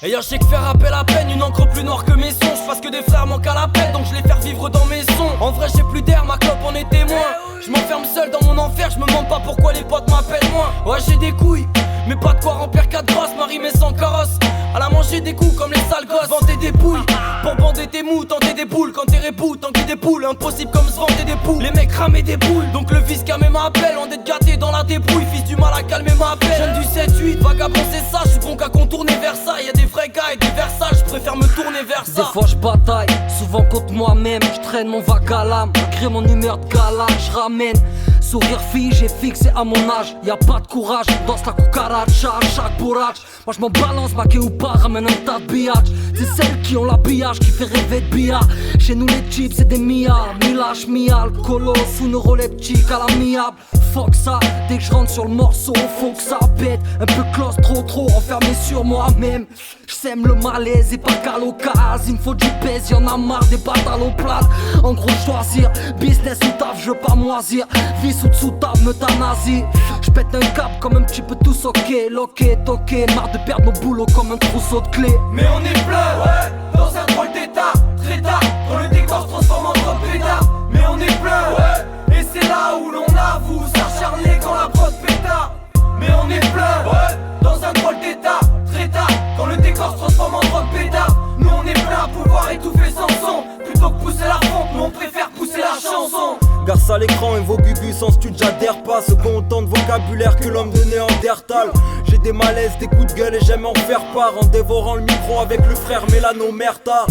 Et je sais que faire appel à peine, une encre plus noire que mes songes. Parce que des frères manquent à l'appel, donc je les faire vivre dans mes sons. En vrai j'ai plus d'air, ma clope en est témoin. Je m'enferme seul dans mon enfer, je me demande pas pourquoi les potes m'appellent moins. Ouais j'ai des couilles, mais pas de quoi remplir 4 grosses. Marie mais sans carrosse, à la manger des coups comme les sales gosses. Vanter des pouilles, pour bander tes mous, tenter des boules. Quand t'es reboot, tanker des poules, impossible comme se vanter des poules. Les mecs ramaient des boules, donc le vice camé m'appelle. On est gâté dans la débrouille, fils du mal à calmer ma peine. Jeune du 7-8, vagabond c'est ça, je suis bon qu'à contourner vers ça. Y'a des vrais gars et des versailles, je préfère me tourner vers ça. Des fois je bataille, souvent contre moi-même. Je traîne mon vague à l'âme, malgré mon humeur de gala, je ramène. Sourire figé, fixé à mon âge. Y'a pas de courage, danse la cucaracha à chaque bourrage. Moi je m'en balance, maqué ou pas, ramène un tas de billage. C'est celles qui ont l'habillage qui fait rêver de billard. Chez nous les chips c'est des milliards. Millage, mial, colosse ou neuroleptique à l'amiable. Fuck ça, dès que je rentre sur le morceau, faut que ça pète. Un peu close, trop enfermé sur moi-même. J'sème le malaise et pas qu'à l'occasion. Il me faut du pèse, y'en a marre des pattes à l'eau plate. En gros choisir, business ou taf, je veux pas moisir. Vis ou dessous table, m'euthanasie. J'pète un cap comme un petit peu tout soqué. Loqué, toqué, marre de perdre nos boulots comme un trousseau de clés. Mais on est plein, ouais, dans un drôle d'état. Très tard, quand le décor se transforme en trop pétard. Mais on est plein, ouais, et c'est là où l'on avoue s'acharner quand la prod pétard. Mais on est plein, ouais, dans un drôle d'état. Très tard, quand le décor se transforme en trop pétard. Nous on est plein à pouvoir étouffer sans son. Plutôt que pousser la pompe, nous on préfère pousser la chanson. Garce à l'écran et vos gugus sans stud j'adhère pas. Ceux qui ont autant de vocabulaire que l'homme de Néandertal. J'ai des malaises, des coups de gueule et j'aime en faire part. En dévorant le micro avec le frère Mélano Merta.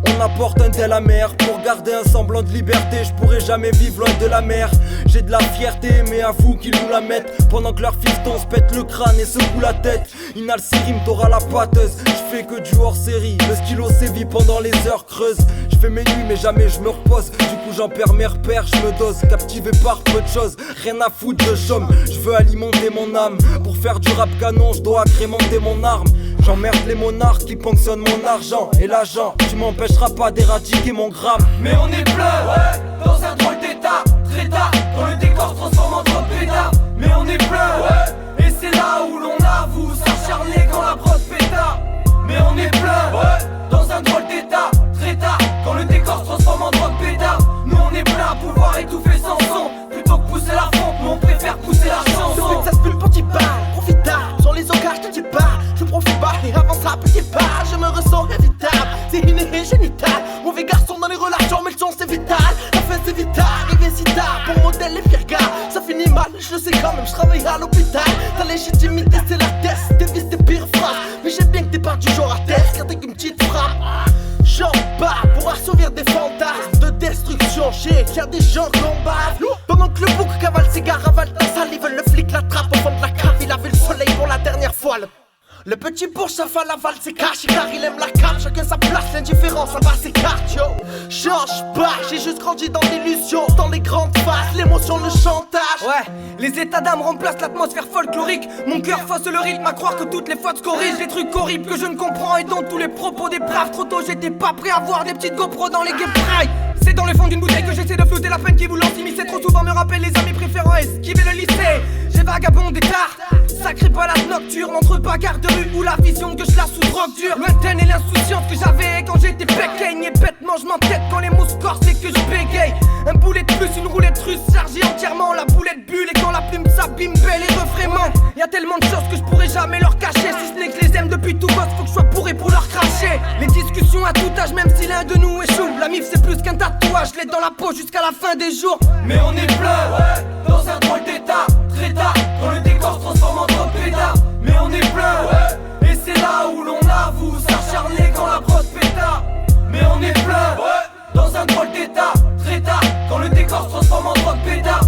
On apporte un tel amer pour garder un semblant de liberté. Je pourrais jamais vivre loin de la mer. J'ai de la fierté mais avoue qu'ils nous la mettent. Pendant que leur fiston se pète le crâne et secoue la tête. Inal Sirim t'auras la pâteuse. Je fais que du hors série. Le stylo sévit pendant les heures creuses. Je fais mes nuits mais jamais je me repose. Du coup j'en perds mes repères, je me dose. Captivé par peu de choses, rien à foutre de chôme. Je veux alimenter mon âme. Pour faire du rap canon je dois agrémenter mon arme. J'emmerde les monarques qui ponctionnent mon argent. Et l'agent, tu m'empêcheras pas d'éradiquer mon gramme. Mais on est plein, ouais, dans un drôle d'état. Très tard, quand le décor se transforme en trop pétard. Mais on est plein, ouais, et c'est là où l'on avoue s'acharner quand la prod pétard. Mais on est plein, ouais, dans un drôle d'état. Très tard, quand le décor se transforme en trop pétard. Nous on est plein à pouvoir étouffer sans son. Plutôt que pousser la pompe, nous on préfère pousser la chanson. Ça se pue le petit pas, profitable. Sur les engages te dis pas, je profite pas et avance à petit pas. Je me ressens évitable, c'est inné et génital. Mauvais garçon dans les relations, mais le son c'est vital. La fin c'est vital, arrivé si tard. Pour modèle les pires gars, ça finit mal, je le sais quand même, je travaille à l'hôpital. Ta légitimité c'est la test, tes vices tes pires phrases. Mais j'aime bien que t'es pas du genre à test, car t'es qu'une petite frappe. J'en bats pour assouvir des fantasmes de destruction. J'éclaire des gens combattent. Pendant que le bouc cavale ses gars ravale ta salive. Le flic l'attrape au fond de la cave. Il a vu le soleil pour la dernière fois. Le petit bourge ça fait la valse, c'est caché car il aime la carte. Chacun sa place, l'indifférence ça va ses cartes yo. Change pas, j'ai juste grandi dans l'illusion. Dans les grandes faces, l'émotion, le chantage. Ouais, les états d'âme remplacent l'atmosphère folklorique. Mon cœur fausse le rythme à croire que toutes les fautes se corrigent. Les trucs horribles que je ne comprends et dont tous les propos des braves. Trop tôt j'étais pas prêt à voir des petites GoPro dans les guéprailles. C'est dans le fond d'une bouteille que j'essaie de flouter la peine qui vous lance. Imiter trop souvent me rappelle les amis préférents, esquiver le lycée. J'ai vagabondé tard, sacré balade nocturne entre bagarres de rue ou la vision que je la sous drogue dure. Lointaine et l'insouciance que j'avais quand j'étais péquaigne. Et bêtement je m'entête quand les mots se corsent et que je bégaye. Un boulet de plus, une roulette russe chargée entièrement. La boulette bulle et quand la plume s'abîme, belle et refrain manque. Y'a tellement de choses que je pourrais jamais leur cacher. Si ce n'est que je les aime depuis tout gosse, faut que je sois bourré pour leur cracher. Les discussions à tout âge, même si l'un de nous échoue. La mif c'est plus qu'un tatouage, je l'ai dans la peau jusqu'à la fin des jours. Mais on est plein, ouais, dans un drôle d'état. Très tard, quand le décor se transforme en trop pétard. Mais on est plein, ouais, et c'est là où l'on avoue s'acharner quand la prod pétard. Mais on est plein, ouais, dans un drôle d'état. Très tard, quand le décor se transforme en trop pétard.